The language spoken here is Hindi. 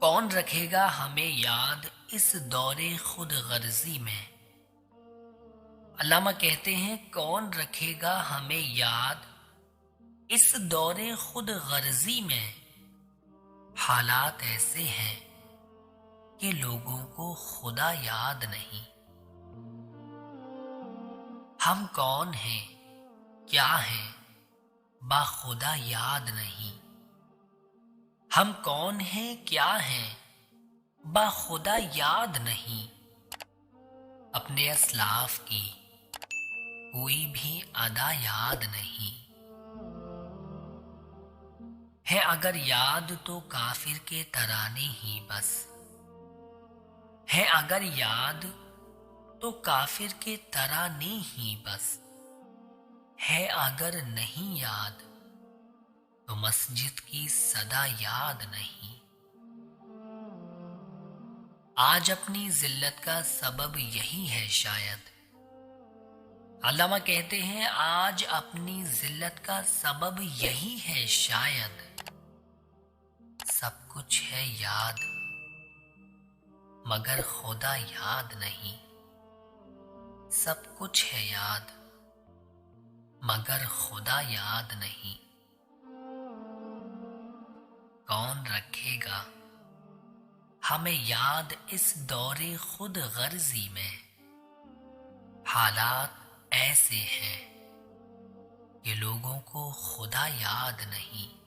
कौन रखेगा हमें याद इस दौरे खुद गर्जी में। अल्लामा कहते हैं कौन रखेगा हमें याद इस दौरे खुद गर्जी में। हालात ऐसे हैं कि लोगों को खुदा याद नहीं। हम कौन हैं, क्या हैं, बाखुदा याद नहीं। हम कौन हैं, क्या हैं, बाखुदा याद नहीं। अपने अस्लाफ की कोई भी अदा याद नहीं है। अगर याद तो काफिर के तराने ही बस है। अगर याद तो काफिर के तराने ही बस है। अगर नहीं याद तो मस्जिद की सदा याद नहीं। आज अपनी जिल्लत का सबब यही है शायद। अल्लामा कहते हैं आज अपनी जिल्लत का सबब यही है शायद। सब कुछ है याद मगर खुदा याद नहीं। सब कुछ है याद मगर खुदा याद नहीं। कौन रखेगा हमें याद इस दौरे खुद गर्जी में। हालात ऐसे हैं कि लोगों को खुदा याद नहीं।